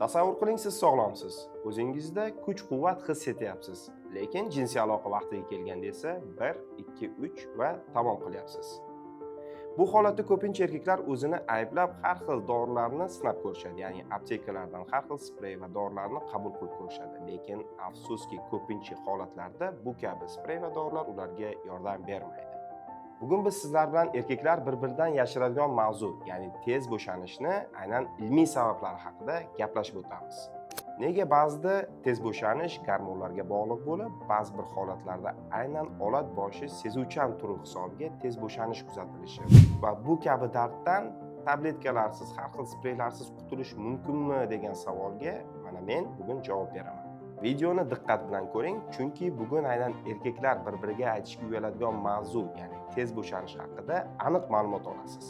Tasavvur qiling, siz sog'lomsiz. O'zingizda kuch-quvvat his etyapsiz. Lekin jinsiy aloqa vaqtiga kelganda esa 1, 2, 3 va tamom qilyapsiz. Bu holatda ko'pincha erkaklar o'zini ayblab har xil dorilarni sinab ko'rishadi. Ya'ni aptekalardan har xil sprey va dorilarni qabul qilib ko'rishadi. Lekin afsuski ko'pincha holatlarda bu kabi sprey va dorilar ularga yordam bermaydi. Bugun biz sizlar bilan erkaklar bir-biridan yashiradigan mavzu, ya'ni tez bo'shanishni aynan ilmiy sabablari haqida gaplashib o'tamiz. Nega ba'zida tez bo'shanish gormonlarga bog'liq bo'lib, ba'zi bir holatlarda aynan olat boshi sezuvchan turi hisobiga tez bo'shanish kuzatilishi va bu kabi darddan tabletkalarsiz, har xil spreylarsiz qutulish mumkinmi degan savolga mana men bugun javob beraman. Videoni diqqat bilan ko'ring, chunki bugun aynan erkaklar bir-biriga aytishga uyaladigan mavzu, ya'ni tez bo'shanish haqida aniq ma'lumot olasiz.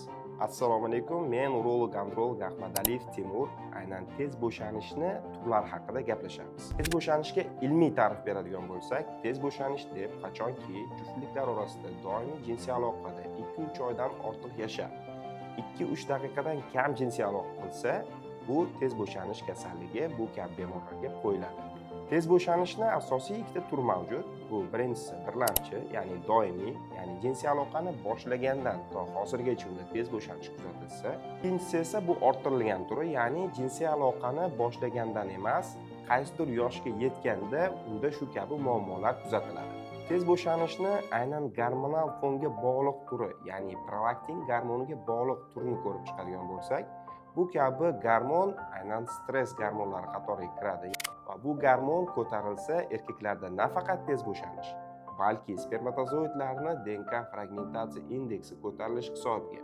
Assalomu alaykum, men urolog androlog Ahmadaliyev Timur. Aynan tez bo'shanishni turlari haqida gaplashamiz. Tez bo'shanishga ilmiy ta'rif beradigan bo'lsak, tez bo'shanish deb qachonki juftliklar orasida doimiy jinsiy aloqada 2-3 oydan ortiq yashab, 2-3 daqiqadan kam jinsiy aloqa qilsa, bu tez bo'shanish kasalligi bu kabi bemorlarga qo'yiladi. Tez bo'shanishni asosiy ikkita turi mavjud. Bu birinchisi birlamchi, ya'ni doimiy, ya'ni jinsiy aloqani boshlagandan to hozirgacha unda tez bo'shanish kuzatilsa, ikkinchisi esa bu orttirilgan turi, ya'ni jinsiy aloqani boshlagandan emas, qaysidir yoshga yetganda unda shu kabi muammolar kuzatiladi. Tez bo'shanishni aynan gormonal fonga bog'liq turi, ya'ni prolaktin gormoniga bog'liq turini ko'rib chiqadigan bo'lsak, bu kabi gormon aynan stress gormonlari qatoriga kiradi. Va bu gormon ko'tarilsa, erkaklarda nafaqat tez bo'shanish, balki spermatozoidlarni DNK fragmentatsiya indeksi ko'tarilish hisobiga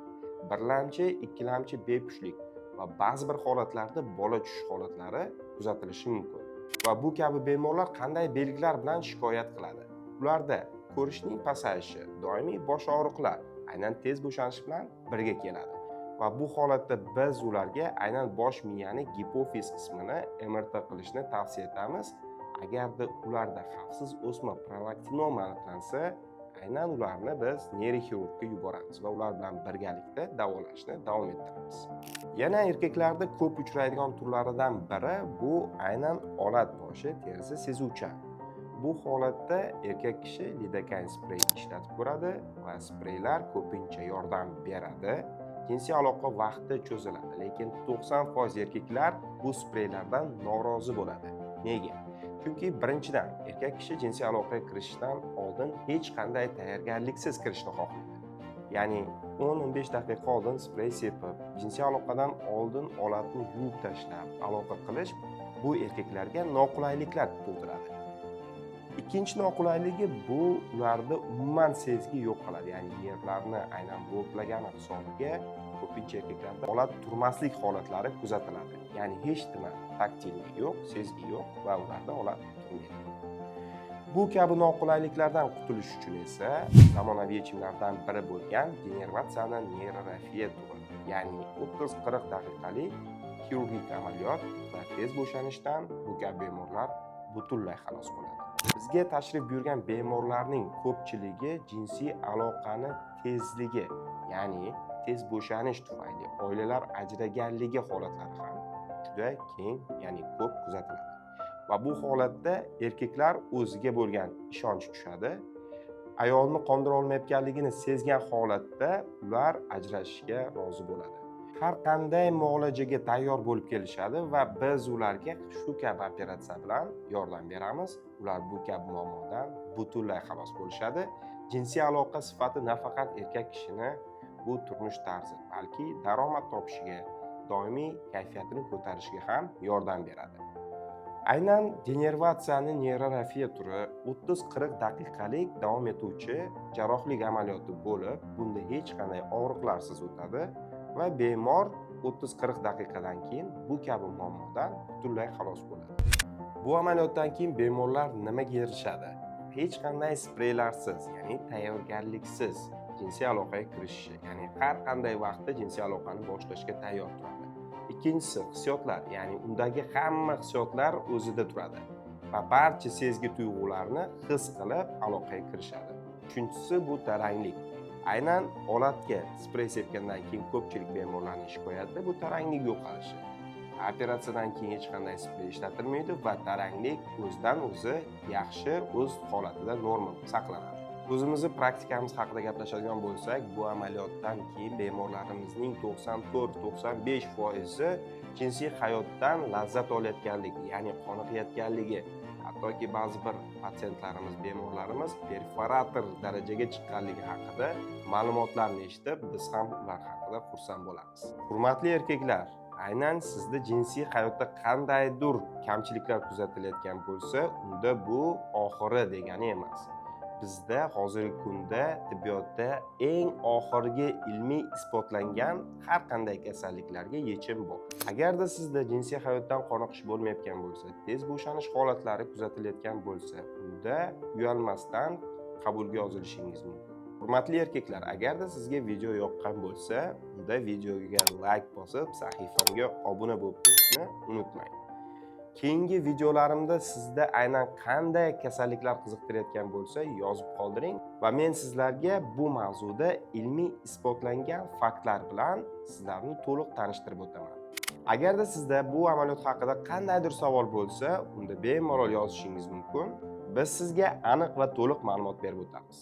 birlamchi, ikkilamchi bepushtlik va ba'zi bir holatlarda bola tushish holatlari kuzatilishi mumkin. Va bu kabi bemorlar qanday belgilar bilan shikoyat qiladi? Ularda ko'rishning pasayishi, doimiy bosh og'riqlar aynan tez bo'shanish bilan birga keladi. Va bu holatda biz ularga aynan bosh miyani gipofiz qismini MRT qilishni tavsiya etamiz. Agarda ularda xavfsiz o'sma prolaktinoma aniqlansa, aynan ularni biz neyroxirurgga yuboramiz va ular bilan birgalikda davolashni davom ettiramiz. Yana erkaklarda ko'p uchraydigan turlaridan biri bu aynan olat boshi terisi sezuvchan. Bu holatda erkak kishi lidokain sprey ishlatib ko'radi va spreylar ko'pincha yordam beradi. Jinsiy aloqa vaqti cho'ziladi, lekin 90% erkaklar bu spreylardan norozi bo'ladi. Nega? Chunki birinchidan, erkak kishi jinsiy aloqaga kirishdan oldin hech qanday tayyorgarliksiz kirishni xohlaydi. Ya'ni 10-15 daqiqa oldin sprey sepib, jinsiy aloqadan oldin olatni yuvib tashlab aloqa qilish bu erkaklarga noqulayliklar tug'diradi. Ikkinchi noqulayligi bu ularda umuman sezgi yo'q qiladi, ya'ni nervlarni aynan bloklagani hisobiga ko'pincha erkaklarda olat turmaslik holatlari kuzatiladi. Ya'ni hech nima taktillik yo'q, sezgi yo'q va ularda olat turmaydi. Bu kabi noqulayliklardan qutulish uchun esa zamonaviy yechimlardan biri bo'lgan denervatsiyani neyrorafiya turi, ya'ni 30-40 daqiqalik xirurgik amaliyot va tez bo'shanishdan bu kabi bemorlar butunlay xalos bo'ladi. Bizga tashrif buyurgan bemorlarning ko'pchiligi jinsiy aloqani tezligi, ya'ni tez bo'shanish tufayli oilalar ajraganligi holatlari ham juda keng, ya'ni ko'p kuzatiladi. Va bu holatda erkaklar o'ziga bo'lgan ishonchi tushadi. Ayolni qondira olmayotganligini sezgan holatda ular ajrashishga rozi bo'ladi. Har qanday muolajaga tayyor bo'lib kelishadi va biz ularga shu kabi operatsiya bilan yordam beramiz. Ular bu kabi muammodan butunlay xalos bo'lishadi. Jinsiy aloqa sifati nafaqat erkak kishini bu turmush tarzi, balki daromad topishiga, doimiy kayfiyatini ko'tarishiga ham yordam beradi. Aynan denervatsiyani neyrorafiya turi 30-40 daqiqalik davom etuvchi jarrohlik amaliyoti bo'lib, bunda hech qanday og'riqlarsiz o'tadi va bemor 30-40 daqiqadan keyin bu kabi muammodan butunlay xalos bo'ladi. Bu amaliyotdan keyin bemorlar nimaga erishadi? Hech qanday spreylarsiz, ya'ni tayyorgarliksiz jinsiy aloqaga kirishishi, ya'ni har qanday vaqtda jinsiy aloqani boshlashga tayyor turadi. Ikkinchisi hissiyotlar, ya'ni undagi hamma hissiyotlar o'zida turadi va barcha sezgi tuyg'ularni his qilib aloqaga kirishadi. Uchinchisi bu taranglik. Aynan olatga sprey sepgandan keyin ko'pchilik bemorlarning shikoyati bu taranglik yo'qolishi. Operatsiyadan keyin hech qanday splay ishlatilmaydi va taranglik o'zidan o'zi yaxshi o'z holatida normal saqlanadi. O'zimizni praktikamiz haqida gaplashadigan bo'lsak, bu amaliyotdan keyin bemorlarimizning 94-95% jinsiy hayotdan lazzat olayotganligi, ya'ni qoniqayotganligi, hattoki ba'zi bir patsientlarimiz, bemorlarimiz perforator darajaga chiqqanligi haqida ma'lumotlarni eshitib, biz ham ular haqida xursand bo'lamiz. Hurmatli erkaklar, aynan sizda jinsiy hayotda qandaydir kamchiliklar kuzatilayotgan bo'lsa, unda bu oxiri degani emas. Bizda hozirgi kunda tibbiyotda eng oxirgi ilmiy isbotlangan har qanday kasalliklarga yechim bor. Agarda sizda jinsiy hayotdan qoniqish bo'lmayotgan bo'lsa, tez bo'shanish holatlari kuzatilayotgan bo'lsa, unda uyalmasdan qabulga yozilishingiz mumkin. Hurmatli erkaklar, agarda sizga video yoqqan bo'lsa, unda videoga like bosib, sahifamga obuna bo'lib qo'yishni unutmang. Keyingi videolarimda sizda aynan qanday kasalliklar qiziqtirayotgan bo'lsa, yozib qoldiring va men sizlarga bu mavzuda ilmiy isbotlangan faktlar bilan sizlarni to'liq tanishtirib o'taman. Agarda sizda bu amaliyot haqida qandaydir savol bo'lsa, unda bemalol yozishingiz mumkin. Biz sizga aniq va to'liq ma'lumot berib o'tamiz.